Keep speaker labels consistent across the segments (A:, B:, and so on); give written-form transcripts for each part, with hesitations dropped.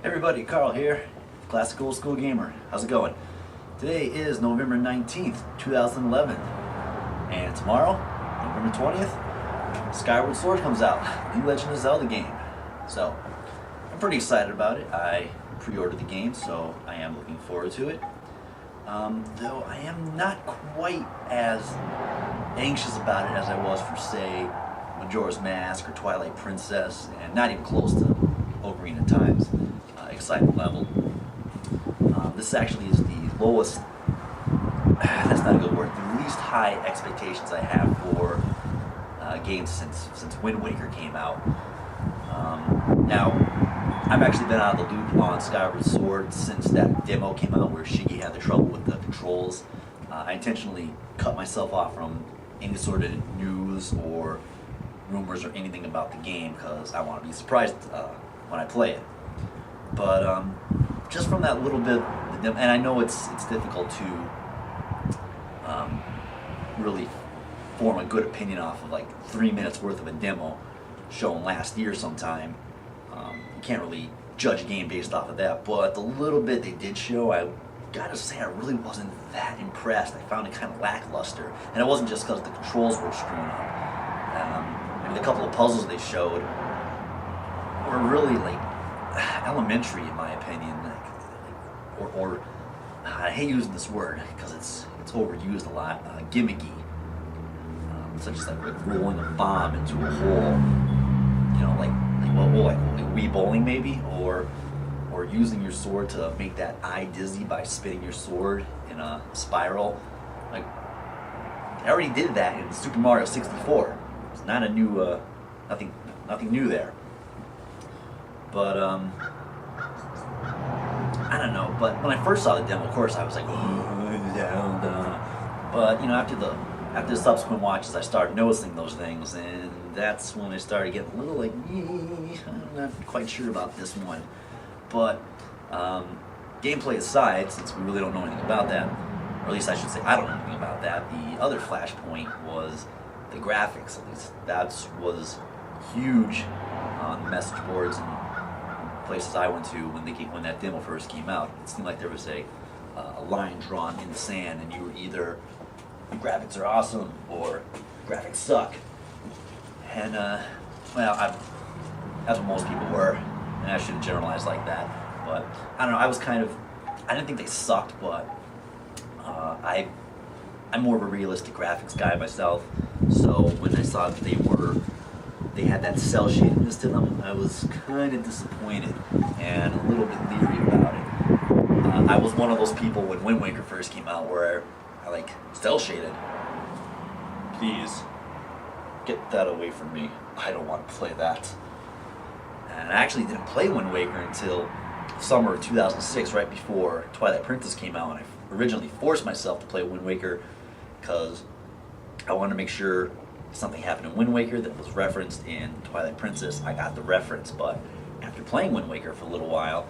A: Hey everybody, Carl here, Classic Old School Gamer. How's it going? Today is November 19th, 2011, and tomorrow, November 20th, Skyward Sword comes out, new Legend of Zelda game. So, I'm pretty excited about it. I pre-ordered the game, so I am looking forward to it. Though I am not quite as anxious about it as I was for, say, Majora's Mask or Twilight Princess, and not even close to Ocarina of Time's excitement level. This actually is the lowest, that's not a good word, the least high expectations I have for games since Wind Waker came out. Now, I've actually been out of the loop on Skyward Sword since that demo came out where Shiggy had the trouble with the controls. I intentionally cut myself off from any sort of news or rumors or anything about the game because I want to be surprised when I play it. But just from that little bit, and I know it's difficult to really form a good opinion off of like 3 minutes worth of a demo shown last year sometime. You can't really judge a game based off of that, but the little bit they did show, I gotta say I really wasn't that impressed. I found it kind of lackluster, and it wasn't just because the controls were screwing up. I mean, the couple of puzzles they showed were really like elementary in my opinion, or I hate using this word because it's overused a lot, gimmicky, such as like rolling a bomb into a hole, you know, like Wii bowling maybe, or using your sword to make that eye dizzy by spinning your sword in a spiral. Like, I already did that in Super Mario 64. It's not a new, nothing new there. But I don't know. But when I first saw the demo, of course, I was like, oh, Zelda. But you know, after the subsequent watches, I started noticing those things, and that's when I started getting a little like, I'm not quite sure about this one. But gameplay aside, since we really don't know anything about that, or at least I should say I don't know anything about that, the other flashpoint was the graphics. At least that was huge on the message boards and places I went to when that demo first came out. It seemed like there was a line drawn in the sand, and you were either the graphics are awesome or graphics suck. And well, that's what most people were, and I shouldn't generalize like that. But I don't know. I didn't think they sucked, but I'm more of a realistic graphics guy myself. So when I saw that they had that cell shadedness to them, I was kind of disappointed and a little bit leery about it. I was one of those people when Wind Waker first came out where I like, cell shaded? Please, get that away from me. I don't want to play that. And I actually didn't play Wind Waker until summer of 2006, right before Twilight Princess came out, and I originally forced myself to play Wind Waker because I wanted to make sure something happened in Wind Waker that was referenced in Twilight Princess. I got the reference, but after playing Wind Waker for a little while,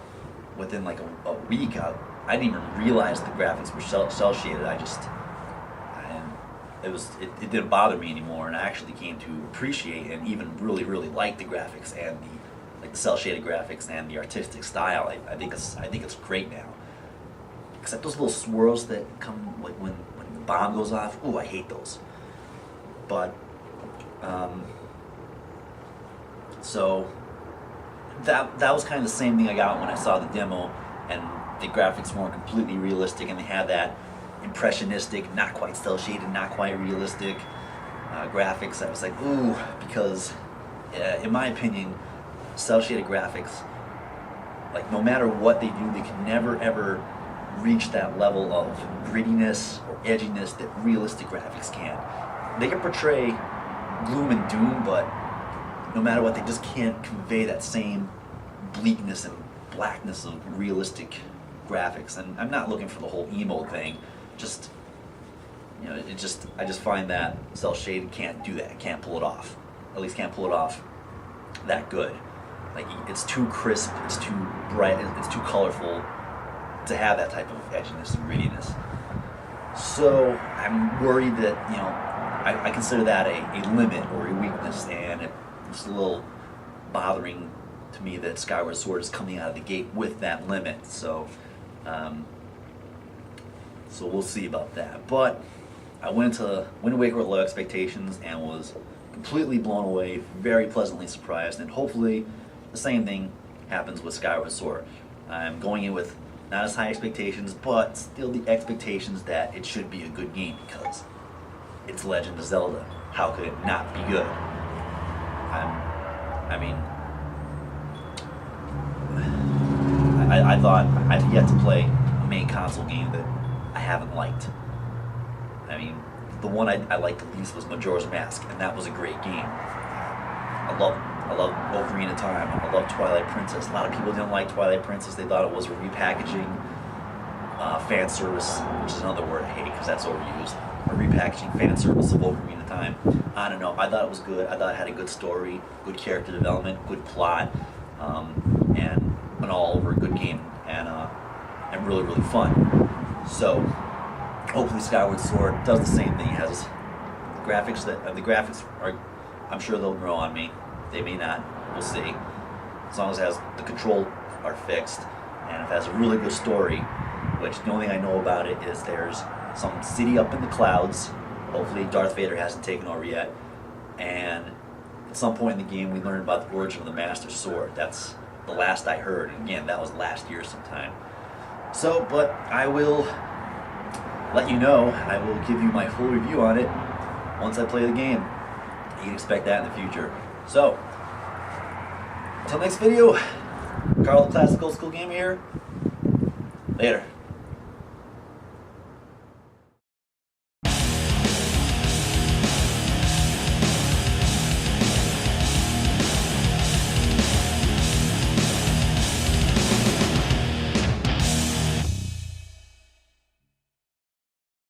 A: within like a week, I didn't even realize the graphics were cell shaded. It didn't bother me anymore, and I actually came to appreciate and even really like the graphics and the cell shaded graphics and the artistic style. I think it's great now. Except those little swirls that come like when the bomb goes off. Ooh, I hate those. But so that was kind of the same thing I got when I saw the demo, and the graphics weren't completely realistic, and they had that impressionistic, not quite cel shaded, not quite realistic graphics. I was like, ooh, because in my opinion, cel shaded graphics, like no matter what they do, they can never ever reach that level of grittiness or edginess that realistic graphics can. They can portray gloom and doom, but no matter what, they just can't convey that same bleakness and blackness of realistic graphics. And I'm not looking for the whole emo thing. Just, you know, I just find that cel shaded can't do that. It can't pull it off. At least can't pull it off that good. Like, it's too crisp, it's too bright, it's too colorful to have that type of edginess and grittiness. So I'm worried that, you know, I consider that a limit or a weakness, and it's a little bothering to me that Skyward Sword is coming out of the gate with that limit. So, so we'll see about that. But I went to Wind Waker with low expectations and was completely blown away, very pleasantly surprised, and hopefully the same thing happens with Skyward Sword. I'm going in with not as high expectations, but still the expectations that it should be a good game because it's Legend of Zelda. How could it not be good? I thought I've yet to play a main console game that I haven't liked. I mean, the one I liked the least was Majora's Mask, and that was a great game. I love Ocarina of Time. I love Twilight Princess. A lot of people didn't like Twilight Princess. They thought it was a repackaging, fan service, which is another word I hate because that's overused. A repackaging fan service of Ocarina of Time. I don't know. I thought it was good. I thought it had a good story, good character development, good plot, and an all-over good game, and really, really fun. So hopefully Skyward Sword does the same thing. It has graphics the graphics are, I'm sure they'll grow on me. They may not. We'll see. As long as it has the controls are fixed and if it has a really good story, which the only thing I know about it is there's some city up in the clouds. Hopefully Darth Vader hasn't taken over yet. And at some point in the game we learn about the origin of the Master Sword. That's the last I heard. And again, that was last year sometime. So, but I will let you know. I will give you my full review on it once I play the game. You can expect that in the future. So, until next video, Carl the Classic Old School Gamer here. Later.